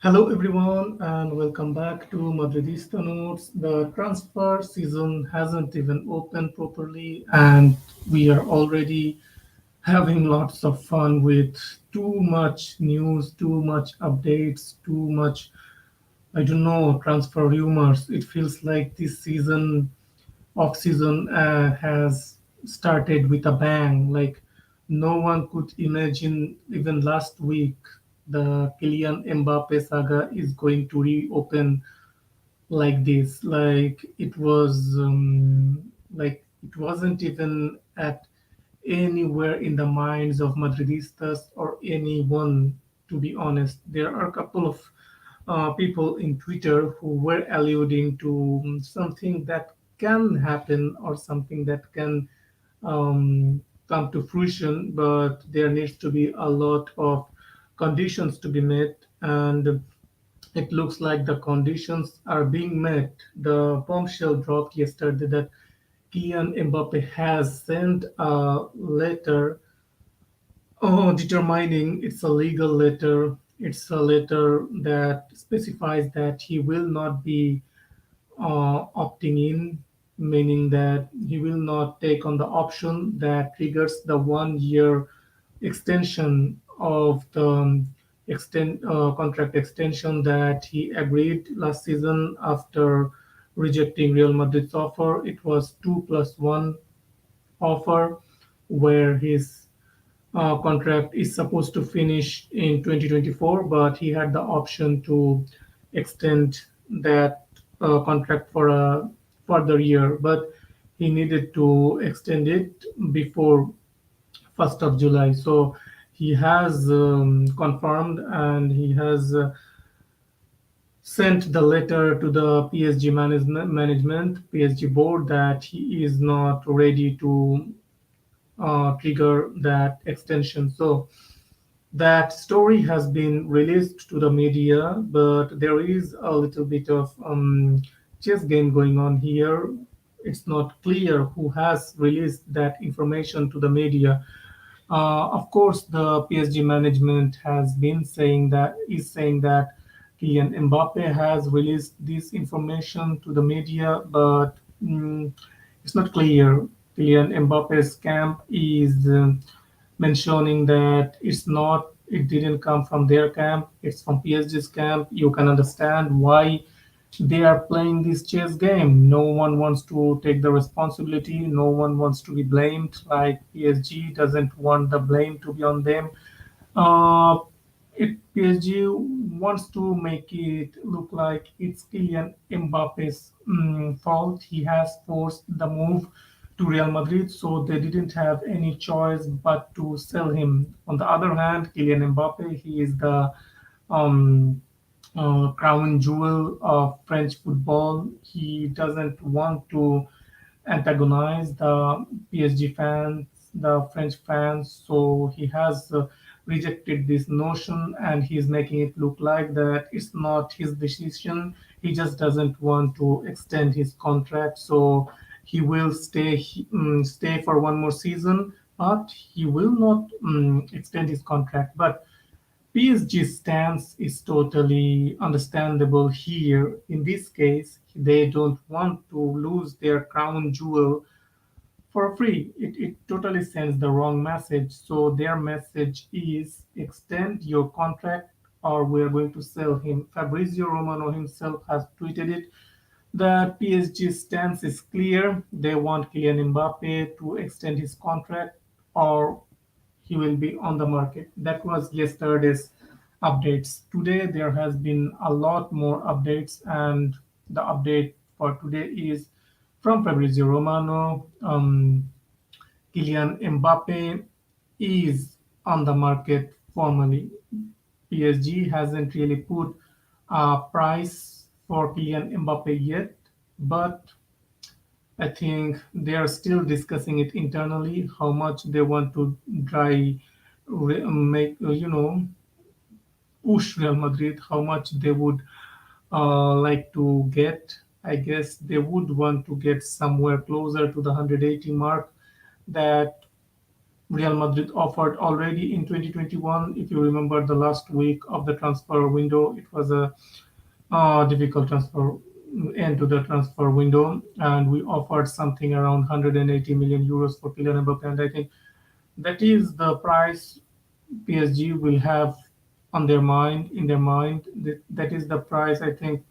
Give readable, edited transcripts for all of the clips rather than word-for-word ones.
Hello everyone and welcome back to Madridista Notes. The transfer season hasn't even opened properly and we are already having lots of fun with too much news, too much updates, too much, I don't know, transfer rumors. It feels like this season, off season, has started with a bang. Like no one could imagine even last week the Kylian Mbappe saga is going to reopen like this. Like it was, like it wasn't even at anywhere in the minds of Madridistas or anyone. To be honest, there are a couple of people in Twitter who were alluding to something that can happen or something that can come to fruition, but there needs to be a lot of conditions to be met, and it looks like the conditions are being met. The bombshell dropped yesterday that Kylian Mbappe has sent a letter determining it's a legal letter. It's a letter that specifies that he will not be opting in, meaning that he will not take on the option that triggers the 1 year extension of the contract extension that he agreed last season after rejecting Real Madrid's offer. It was 2+1 offer where his contract is supposed to finish in 2024, but he had the option to extend that contract for a further year. But he needed to extend it before 1st of July. So he has confirmed and he has sent the letter to the PSG PSG board that he is not ready to trigger that extension. So that story has been released to the media, but there is a little bit of chess game going on here. It's not clear who has released that information to the media. Of course, the PSG management has been saying that Kylian Mbappe has released this information to the media, but it's not clear. Kylian Mbappe's camp is mentioning that it didn't come from their camp, it's from PSG's camp. You can understand why they are playing this chess game. No one wants to take the responsibility, no one wants to be blamed. Like PSG doesn't want the blame to be on them. uh, PSG wants to make it look like it's Kylian Mbappe's fault. He has forced the move to Real Madrid, so they didn't have any choice but to sell him. On the other hand, Kylian Mbappe, he is the um, crown jewel of French football. He doesn't want to antagonize the PSG fans, the French fans. So he has rejected this notion and he's making it look like that it's not his decision. He just doesn't want to extend his contract. So he will stay for one more season, but he will not extend his contract. But PSG's stance is totally understandable here. In this case, they don't want to lose their crown jewel for free. It totally sends the wrong message. So their message is extend your contract or we're going to sell him. Fabrizio Romano himself has tweeted it. The PSG stance is clear. They want Kylian Mbappe to extend his contract or he will be on the market. That was yesterday's updates. Today there has been a lot more updates, and the update for today is from Fabrizio Romano. Kylian Mbappe is on the market formally. PSG hasn't really put a price for Kylian Mbappe yet, but I think they are still discussing it internally how much they want to try make push Real Madrid, how much they would like to get. I guess they would want to get somewhere closer to the 180 mark that Real Madrid offered already in 2021. If you remember the last week of the transfer window, it was a difficult transfer end to the transfer window, and we offered something around 180 million euros for Kylian Mbappe, and I think that is the price PSG will have on their mind, in their mind. That is the price. I think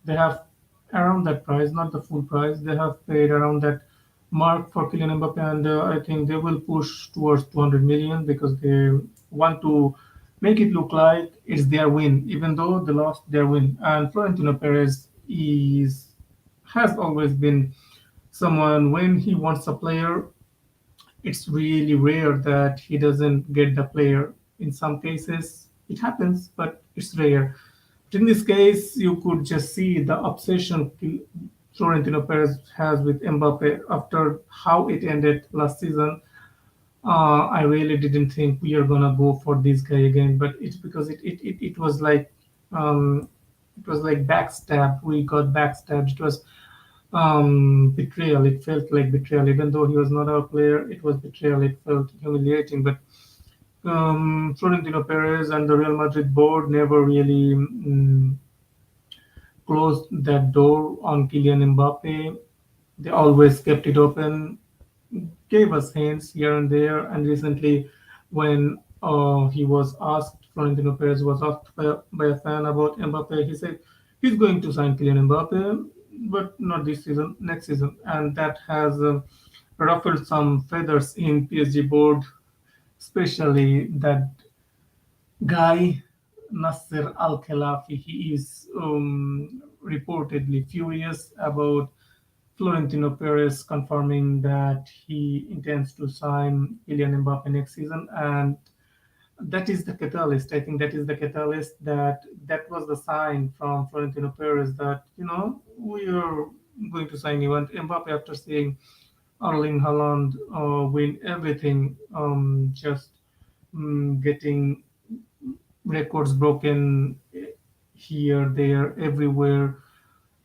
they have around that price, not the full price. They have paid around that mark for Kylian Mbappe, and I think they will push towards 200 million because they want to make it look like it's their win, even though they lost their win. And Florentino Perez is has always been someone when he wants a player, it's really rare that he doesn't get the player. In some cases, it happens, but it's rare. But in this case, you could just see the obsession Florentino Perez has with Mbappe after how it ended last season. I really didn't think we are gonna go for this guy again, but it's because it was like um, it was like backstab. We got backstabbed. It was betrayal. It felt like betrayal, even though he was not our player. It was betrayal. It felt humiliating. But Florentino Perez and the Real Madrid board never really closed that door on Kylian Mbappe. They always kept it open, gave us hints here and there. And recently, when he was asked, Florentino Perez was asked by a fan about Mbappe, he said he's going to sign Kylian Mbappe, but not this season, next season. And that has ruffled some feathers in PSG board, especially that guy Nasser Al Khelaifi. He is reportedly furious about Florentino Perez confirming that he intends to sign Kylian Mbappe next season, and that is the catalyst. I think that is the catalyst that was the sign from Florentino Perez that we are going to sign you. And Mbappe, after seeing Erling Haaland win everything, just getting records broken here, there, everywhere,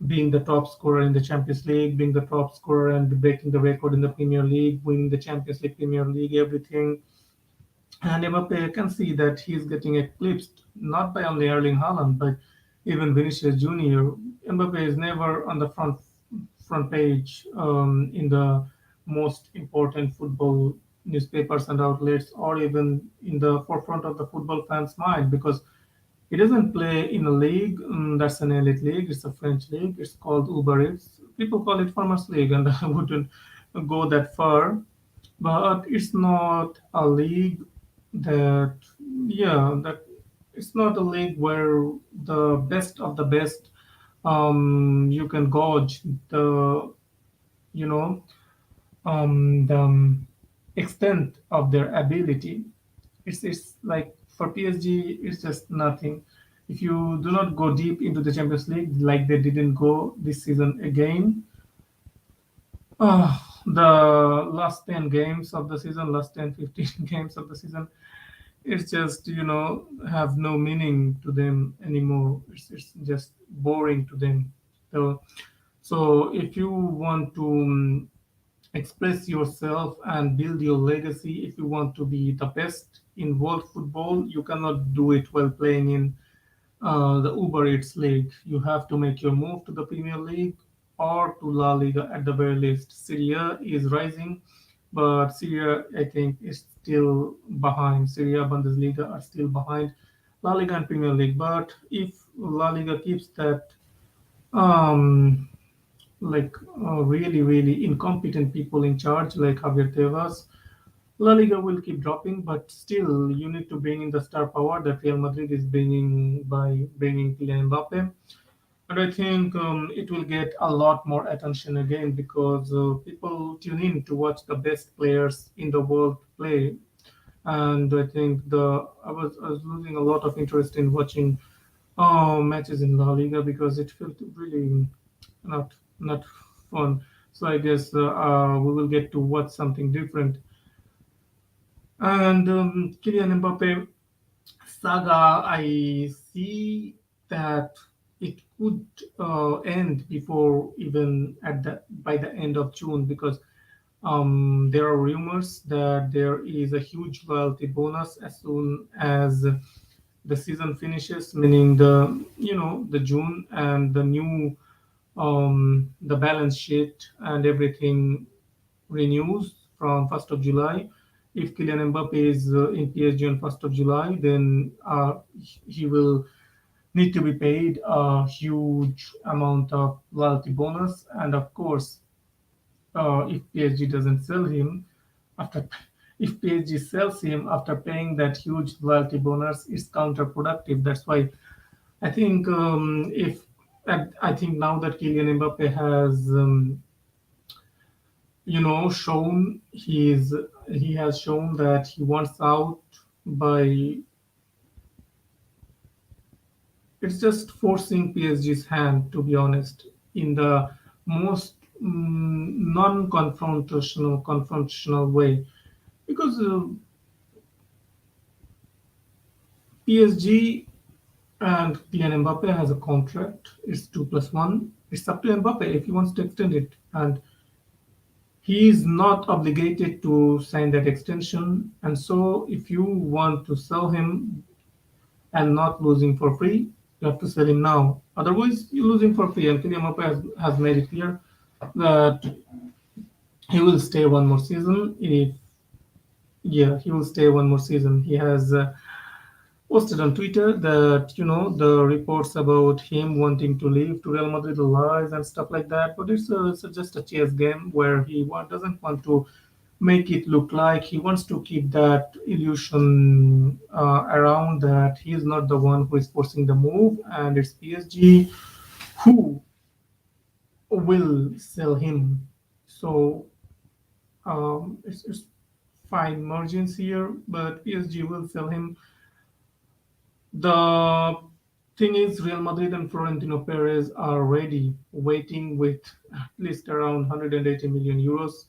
being the top scorer in the Champions League, being the top scorer and breaking the record in the Premier League, winning the Champions League, Premier League, everything. And Mbappe can see that he's getting eclipsed not by only Erling Haaland, but even Vinicius Junior. Mbappe is never on the front page in the most important football newspapers and outlets, or even in the forefront of the football fans' mind, because he doesn't play in a league that's an elite league. It's a French league. It's called Uber Eats. People call it Farmers League, and I wouldn't go that far. But it's not a league that, yeah, that it's not a league where the best of the best you can gauge the you know the extent of their ability. It's like for PSG, it's just nothing. If you do not go deep into the Champions League, like they didn't go this season again, the last 10 games of the season, last 10, 15 games of the season, it's just, have no meaning to them anymore. It's just boring to them. So if you want to express yourself and build your legacy, if you want to be the best in world football, you cannot do it while playing in the Uber Eats league. You have to make your move to the Premier League or to La Liga at the very least. Serie A is rising, but Serie A, I think, is still behind. Serie A, Bundesliga are still behind La Liga and Premier League. But if La Liga keeps that um, like really, really incompetent people in charge, like Javier Tebas, La Liga will keep dropping, but still, you need to bring in the star power that Real Madrid is bringing by bringing Kylian Mbappe. And I think it will get a lot more attention again because people tune in to watch the best players in the world play. And I think I was losing a lot of interest in watching matches in La Liga because it felt really not fun. So I guess we will get to watch something different. And Kylian Mbappe saga, I see that it could end before even at the by the end of June because There are rumors that there is a huge loyalty bonus as soon as the season finishes, meaning the June and the balance sheet and everything renews from 1st of July. If Kylian Mbappe is in PSG on 1st of July, then he will need to be paid a huge amount of loyalty bonus. And of course, if PSG doesn't sell him after if PSG sells him after paying that huge loyalty bonus, it's counterproductive. That's why I think if I think now that Kylian Mbappe has shown he has shown that he wants out by it's just forcing PSG's hand, to be honest, in the most non-confrontational way, because PSG and Kylian Mbappe has a contract. It's 2+1. It's up to Mbappe if he wants to extend it, and he is not obligated to sign that extension. And so, if you want to sell him and not losing for free, you have to sell him now. Otherwise, you're losing for free. And Kylian Mbappe has made it clear that he will stay one more season. If Yeah, he will stay one more season. He has posted on Twitter that the reports about him wanting to leave to Real Madrid are lies and stuff like that. But it's just a chess game where doesn't want to make it look like he wants to keep that illusion around that he is not the one who is forcing the move, and it's PSG who will sell him. So it's fine margins here, but PSG will sell him. The thing is, Real Madrid and Florentino Perez are ready, waiting with at least around 180 million euros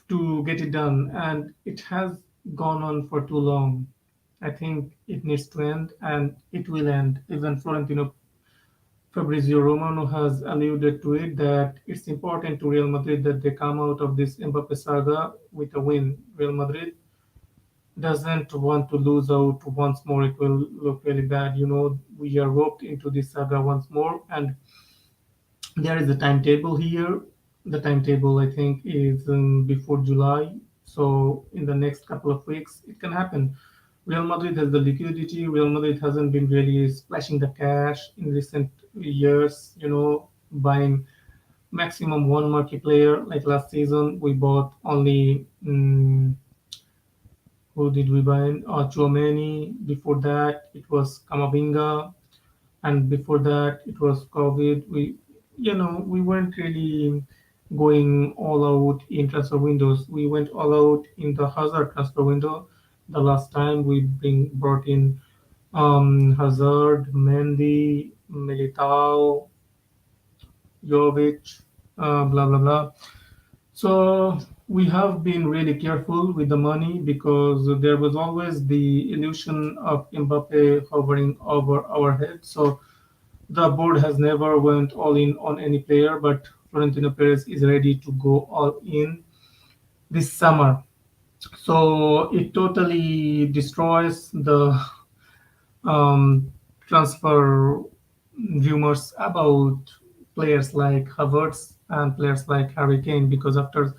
to get it done, and it has gone on for too long. I think it needs to end, and it will end. Even Florentino Fabrizio Romano has alluded to it that it's important to Real Madrid that they come out of this Mbappe saga with a win. Real Madrid doesn't want to lose out once more. It will look really bad. We are roped into this saga once more, and there is a timetable here. The timetable, I think, is before July. So in the next couple of weeks, it can happen. Real Madrid has the liquidity. Real Madrid hasn't been really splashing the cash in recent years. Buying maximum one marquee player. Like last season, we bought only who did we buy? Chouameni. Before that, it was Kamavinga, and before that, it was COVID. We weren't really going all out in transfer windows. We went all out in the Hazard transfer window. The last time we brought in Hazard, Mendy, Militao, Jovic, blah blah blah. So we have been really careful with the money because there was always the illusion of Mbappe hovering over our heads. So the board has never went all in on any player, but Florentino Perez is ready to go all in this summer. So it totally destroys the transfer rumors about players like Havertz and players like Harry Kane, because after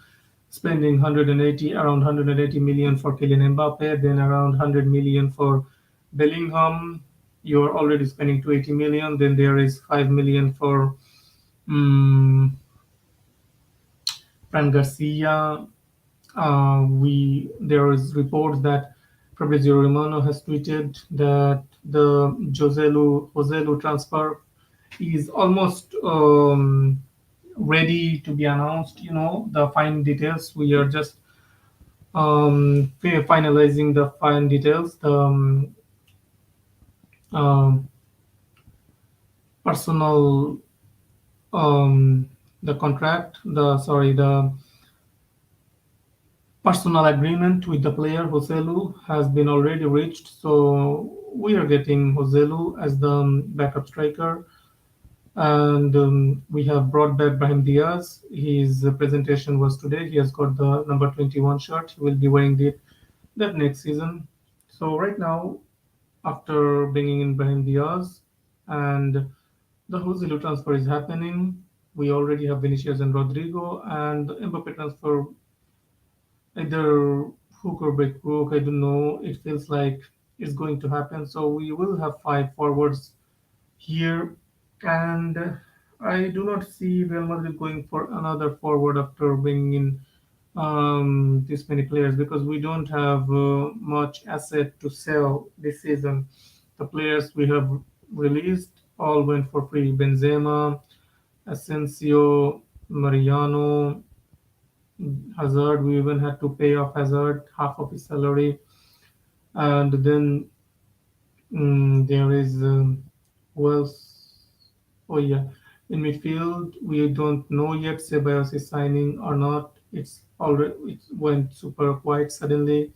spending 180 around 180 million for Kylian Mbappe, then around 100 million for Bellingham, you're already spending 280 million. Then there is 5 million for um, Fran Garcia. We There is reports that Fabrizio Romano has tweeted that the Joselu transfer is almost ready to be announced. The fine details. We are just finalizing the fine details. The um, personal the contract the sorry the personal agreement with the player Joselu has been already reached, so we are getting Joselu as the backup striker. And we have brought back Brahim Diaz. His presentation was today. He has got the number 21 shirt. He will be wearing that next season. So right now, after bringing in Brahim Diaz and the Joselu transfer is happening, we already have Vinicius and Rodrigo, and the Mbappe transfer either hook or break hook. I don't know. It feels like it's going to happen. So we will have five forwards here, and I do not see Real Madrid going for another forward after bringing in this many players because we don't have much asset to sell this season. The players we have released all went for free. Benzema, Asensio, Mariano, Hazard. We even had to pay off Hazard half of his salary, and then there is who else? Oh yeah, in midfield we don't know yet Ceballos is signing or not. It went super quiet suddenly.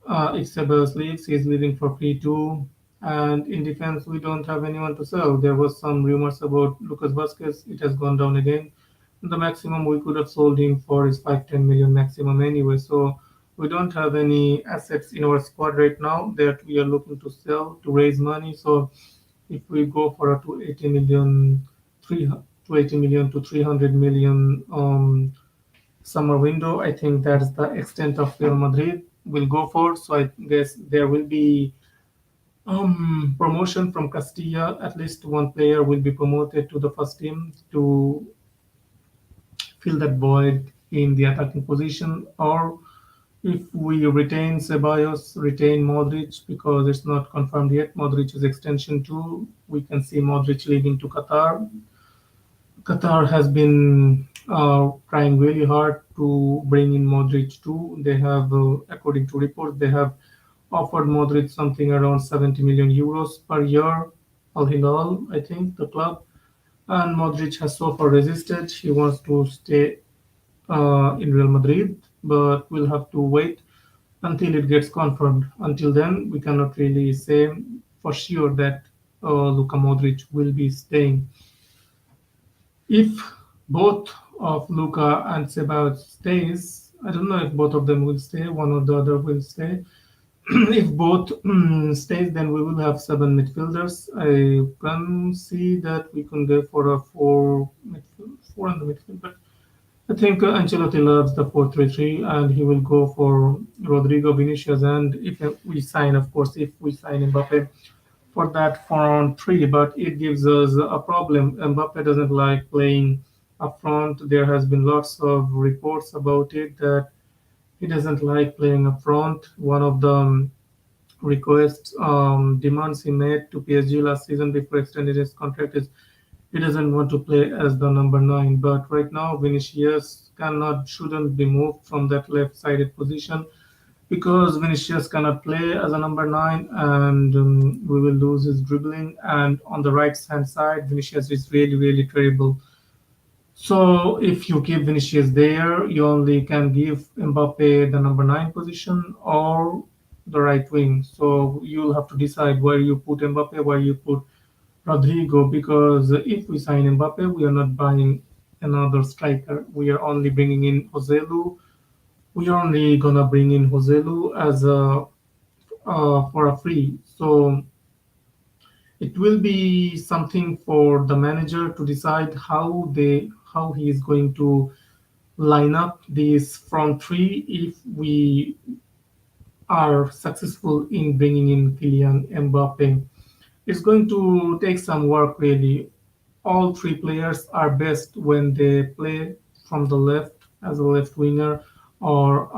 It's Ceballos leaves. He's leaving for free too. And in defense, we don't have anyone to sell. There was some rumors about Lucas Vasquez. It has gone down again. The maximum we could have sold him for is 5-10 million maximum anyway. So we don't have any assets in our squad right now that we are looking to sell to raise money. So if we go for a 280 million to 300 million summer window, I think that's the extent of Real Madrid will go for. So I guess there will be promotion from Castilla. At least one player will be promoted to the first team to fill that void in the attacking position. Or if we retain Ceballos, retain Modric because it's not confirmed yet. Modric's extension too. We can see Modric leaving to Qatar. Qatar has been trying really hard to bring in Modric too. They have, according to reports, they have offered Modric something around 70 million euros per year. Al Hilal, I think, the club. And Modric has so far resisted. He wants to stay in Real Madrid, but we'll have to wait until it gets confirmed. Until then, we cannot really say for sure that Luka Modric will be staying. If both of Luka and Ceballos stays, I don't know if both of them will stay. One or the other will stay. If both stays, then we will have seven midfielders. I can see that we can go for a four in the midfield, but I think Ancelotti loves the 4-3-3, and he will go for Rodrigo, Vinicius, and if we sign, of course, if we sign Mbappe for that front three, but it gives us a problem. Mbappe doesn't like playing up front. There has been lots of reports about it that he doesn't like playing up front. One of the requests demands he made to PSG last season before extending his contract is he doesn't want to play as the number nine. But right now, Vinicius shouldn't be moved from that left-sided position because Vinicius cannot play as a number nine, and we will lose his dribbling. And on the right hand side, Vinicius is really, really terrible. So if you keep Vinicius there, you only can give Mbappe the number nine position or the right wing. So you'll have to decide where you put Mbappe, where you put Rodrigo, because if we sign Mbappe, we are not buying another striker. We are only bringing in Joselu. We are only gonna bring in Joselu as a for a free. So it will be something for the manager to decide how he is going to line up these front three if we are successful in bringing in Kylian Mbappe. It's going to take some work really. All three players are best when they play from the left as a left winger or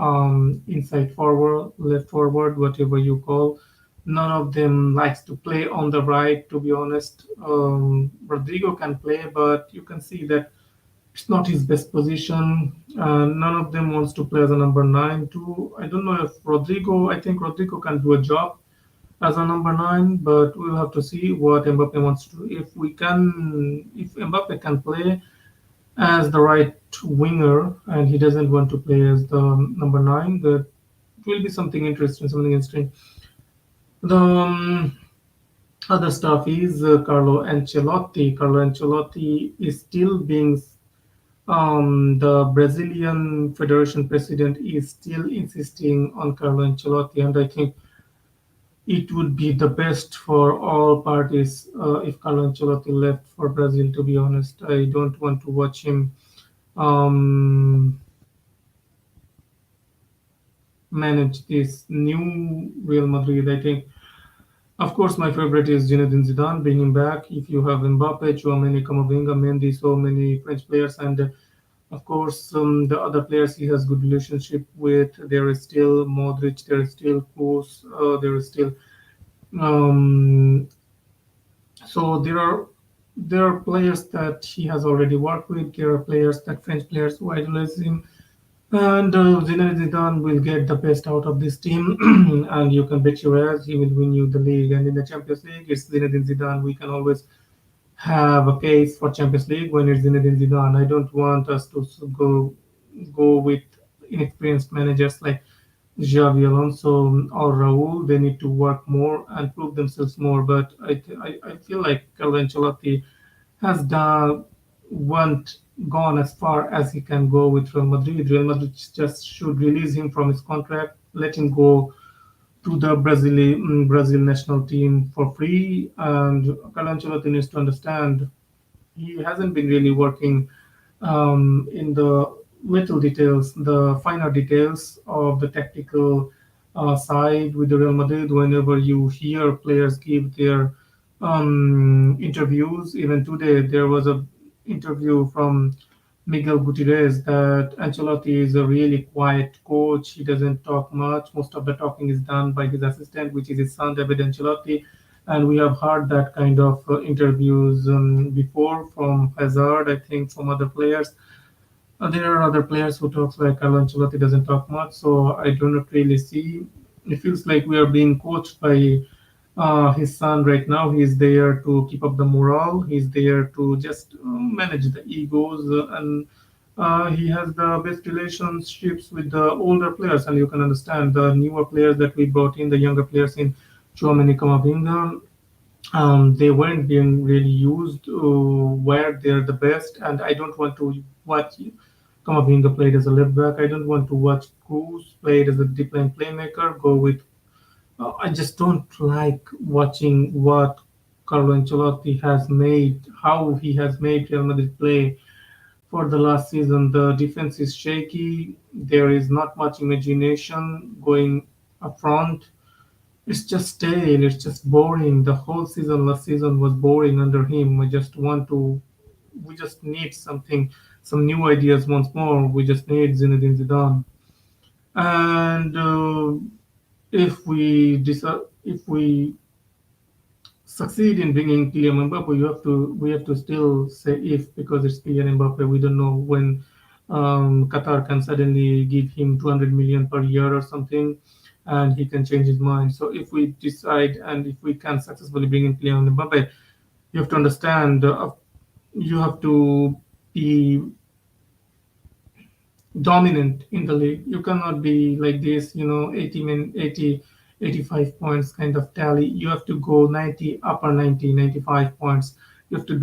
inside forward, left forward, whatever you call. None of them likes to play on the right, to be honest. Rodrigo can play, but you can see that it's not his best position. None of them wants to play as a number nine too. I don't know if Rodrigo. I think Rodrigo can do a job as a number nine, but we'll have to see what Mbappe wants to do. If Mbappe can play as the right winger and he doesn't want to play as the number nine, that will be something interesting. Something interesting. The Other stuff is Carlo Ancelotti. Carlo Ancelotti is still being the Brazilian Federation president is still insisting on Carlo Ancelotti, and I think it would be the best for all parties if Carlo Ancelotti left for Brazil. To be honest, I don't want to watch him um, manage this new Real Madrid. I think, of course, my favorite is Zinedine Zidane. Bring him back. If you have Mbappe, Chouameni, Camavinga, Mendy, so many French players, and of course, the other players he has good relationship with. There is still Modric. There is still Kroos. There is still um, so there are players that he has already worked with. There are players that French players who idolize him. And Zinedine Zidane will get the best out of this team, and you can bet your ass he will win you the league. And in the Champions League, it's Zinedine Zidane. We can always have a case for Champions League when it's Zinedine Zidane. I don't want us to go with inexperienced managers like Xavi Alonso or Raul. They need to work more and prove themselves more. But I feel like Carlo Ancelotti has done went gone as far as he can go with Real Madrid. Real Madrid just should release him from his contract, let him go to the Brazil national team for free. And Carlo Ancelotti needs to understand he hasn't been really working in the little details, the finer details of the tactical side with the Real Madrid. Whenever you hear players give their interviews, even today there was a interview from Miguel Gutierrez that Ancelotti is a really quiet coach. He doesn't talk much. Most of the talking is done by his assistant, which is his son, David Ancelotti. And we have heard that kind of interviews before from Hazard, I think, from other players. There are other players who talks like Carlo Ancelotti doesn't talk much, so I do not really see. It feels like we are being coached by his son right now. He's there to keep up the morale. He's there to just manage the egos, and he has the best relationships with the older players. And you can understand the newer players that we brought in, the younger players in Chouameni, Camavinga. They weren't being really used where they're the best, and I don't want to watch Kamavinga played as a left back. I don't want to watch Cruz played as a deep line playmaker. Go with I just don't like watching what Carlo Ancelotti has made, how he has made Real Madrid play for the last season. The defense is shaky. There is not much imagination going up front. It's just stale. It's just boring. The whole season, last season was boring under him. We just need something, some new ideas once more. We just need Zinedine Zidane. And if we succeed in bringing Kylian Mbappe, we have to still say if because it's Kylian Mbappe. We don't know when Qatar can suddenly give him 200 million per year or something, and he can change his mind. So if we decide and if we can successfully bring in Kylian Mbappe, you have to understand you have to be dominant in the league. You cannot be like this, 80, 85 points kind of tally. You have to go 90, upper 90, 95 points. You have to be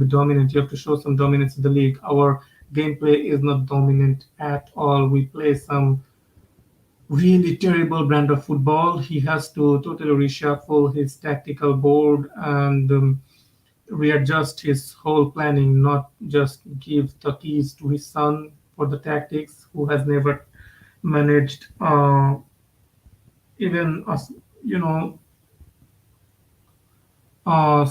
dominant. You have to show some dominance in the league. Our gameplay is not dominant at all. We play some really terrible brand of football. He has to totally reshuffle his tactical board and readjust his whole planning, not just give the keys to his son for the tactics, who has never managed even you know a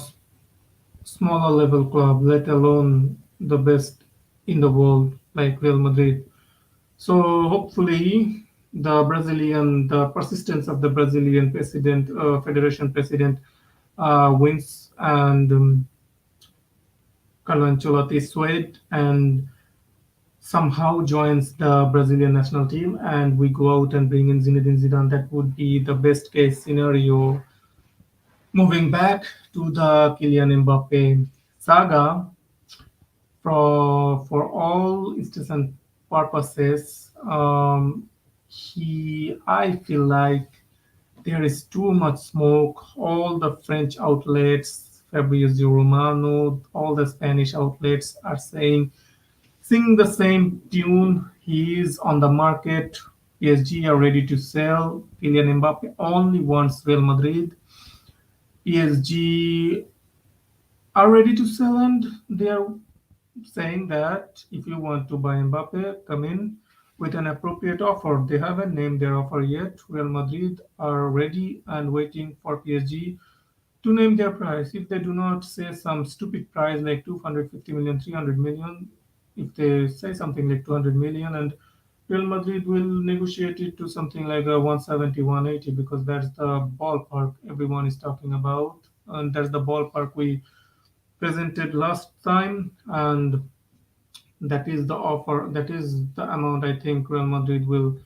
smaller level club, let alone the best in the world like Real Madrid. So hopefully the persistence of the Brazilian president, federation president, wins and Carlo Ancelotti swayed and somehow joins the Brazilian national team, and we go out and bring in Zinedine Zidane. That would be the best case scenario. Moving back to the Kylian Mbappe saga, for all intents and purposes, he I feel like There is too much smoke. All the French outlets, Fabrizio Romano, all the Spanish outlets are sing the same tune. He is on the market. PSG are ready to sell. Kylian Mbappe only wants Real Madrid. PSG are ready to sell, and they are saying that if you want to buy Mbappe, come in with an appropriate offer. They haven't named their offer yet. Real Madrid are ready and waiting for PSG to name their price. If they do not say some stupid price like 250 million, 300 million, if they say something like 200 million, and Real Madrid will negotiate it to something like a 170, 180, because that's the ballpark everyone is talking about, and that's the ballpark we presented last time, and that is the offer, that is the amount I think Real Madrid will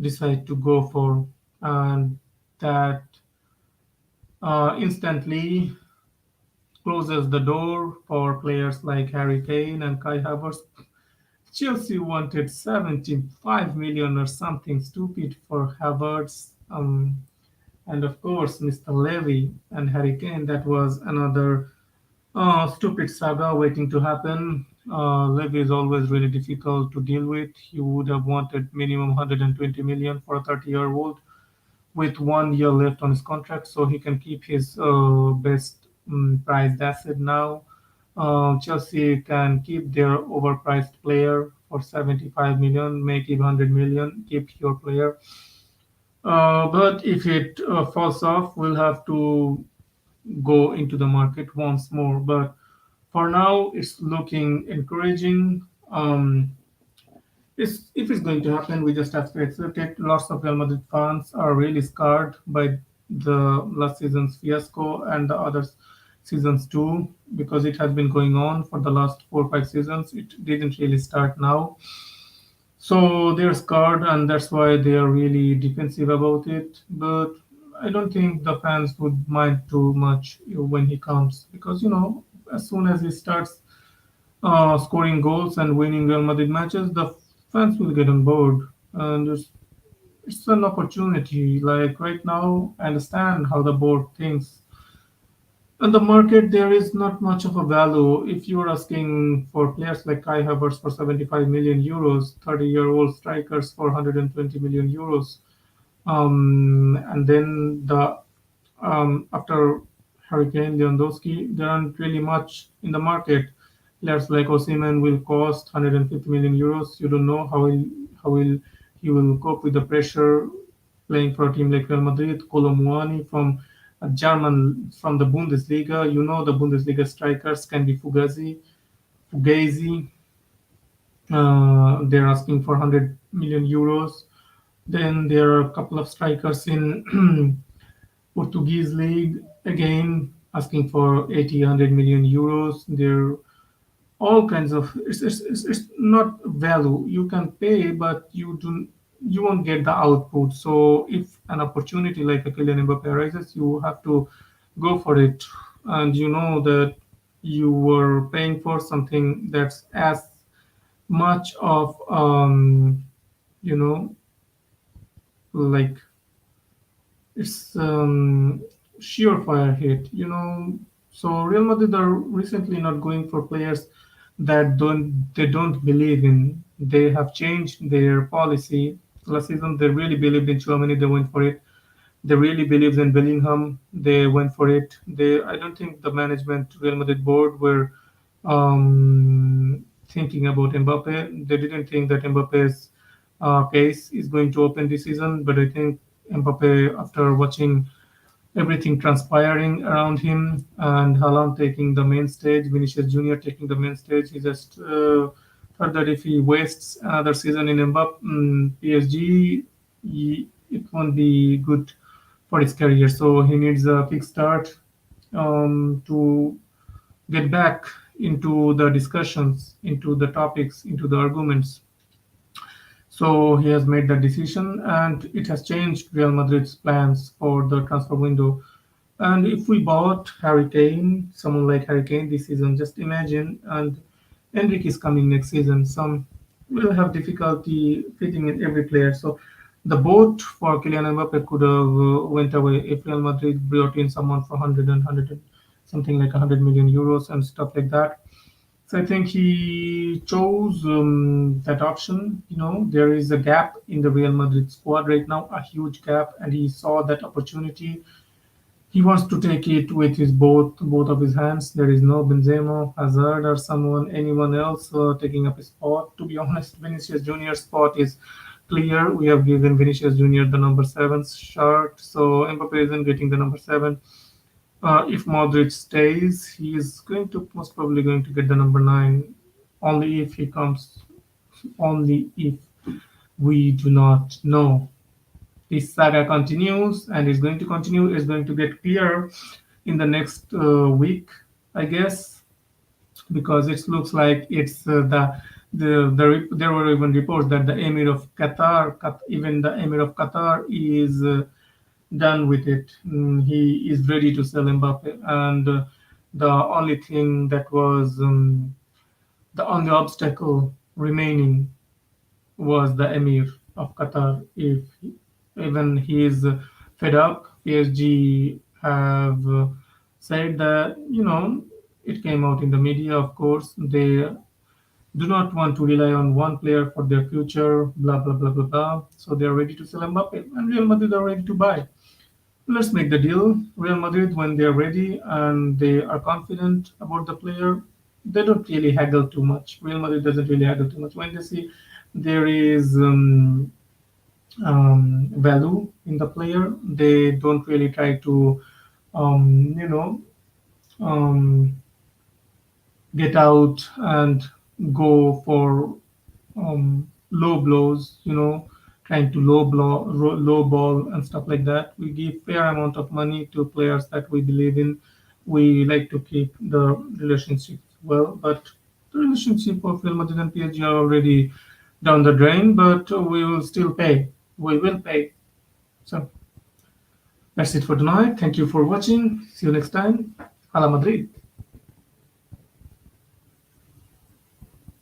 decide to go for, and that instantly closes the door for players like Harry Kane and Kai Havertz. Chelsea wanted 75 million or something stupid for Havertz, and of course Mr. Levy and Harry Kane. That was another stupid saga waiting to happen. Levy is always really difficult to deal with. He would have wanted minimum 120 million for a 30-year-old with 1 year left on his contract, so he can keep his best priced asset now. Chelsea can keep their overpriced player for 75 million, make it 100 million, keep your player. But if it falls off, we'll have to go into the market once more. But for now, it's looking encouraging. If it's going to happen, we just have to accept it. Lots of Real Madrid fans are really scarred by the last season's fiasco and the other seasons too, because it has been going on for the last 4 or 5 seasons. It didn't really start now. So they're scarred, and that's why they are really defensive about it. But I don't think the fans would mind too much when he comes, because as soon as he starts scoring goals and winning Real Madrid matches, the fans will get on board, and it's an opportunity. Like right now, I understand how the board thinks. On the market, there is not much of a value. If you're asking for players like Kai Havertz for 75 million euros, 30-year-old strikers for 120 million euros, and then after Hurricane Lewandowski, there aren't really much in the market. Players like Osimhen will cost 150 million euros. You don't know how will he will cope with the pressure playing for a team like Real Madrid. Kolo from German from the Bundesliga. The Bundesliga strikers can be Fugazi. They're asking for 100 million euros. Then there are a couple of strikers in Portuguese league, again asking for 80, 100 million euros. There all kinds of, it's not value. You can pay, but you won't get the output. So if an opportunity like a Kylian Mbappe arises, you have to go for it, and you know that you were paying for something that's as much of you know like it's surefire hit. So Real Madrid are recently not going for players that don't believe in. They have changed their policy. Last season they really believed in Germany, they went for it. They really believed in Bellingham, they went for it. I don't think the management Real Madrid board were thinking about Mbappe. They didn't think that Mbappe's case is going to open this season, but I think Mbappe, after watching everything transpiring around him and Haaland taking the main stage, Vinicius Junior taking the main stage, he just thought that if he wastes another season in PSG, it won't be good for his career. So he needs a kickstart to get back into the discussions, into the topics, into the arguments. So he has made that decision, and it has changed Real Madrid's plans for the transfer window. And if we bought Harry Kane, someone like Harry Kane this season, just imagine, and Enrique is coming next season. Some will have difficulty fitting in every player. So The boat for Kylian Mbappe could have went away if Real Madrid brought in someone for 100 and 100 and something like 100 million euros and stuff like that. So I think he chose that option. You know, there is a gap in the Real Madrid squad right now, a huge gap, and he saw that opportunity. He wants to take it with his both of his hands. There is no Benzema, Hazard, or anyone else taking up a spot. To be honest, Vinicius Junior's spot is clear. We have given Vinicius Junior the number seven shirt, so Mbappe isn't getting the number seven. If Modric stays, he is going to most probably going to get the number nine. Only if he comes. Only if we do not know. This saga continues and is going to continue. Is going to get clearer in the next week, I guess, because it looks like it's there were even reports that the Emir of Qatar, even the Emir of Qatar is done with it. He is ready to sell Mbappe, and the only thing that was the only obstacle remaining was the Emir of Qatar. If even he is fed up, PSG have said that, it came out in the media. Of course, they do not want to rely on one player for their future. Blah blah blah blah blah. So they are ready to sell Mbappe, and Real Madrid are ready to buy. Let's make the deal. Real Madrid, when they are ready and they are confident about the player, they don't really haggle too much. Real Madrid doesn't really haggle too much. When they see there is value in the player, they don't really try to, um, you know, um, get out and go for low blows, trying to low ball and stuff like that. We give fair amount of money to players that we believe in. We like to keep the relationship well, but the relationship of Real Madrid and PSG are already down the drain. But we will still pay. We will pay. So that's it for tonight. Thank you for watching. See you next time. Hala Madrid.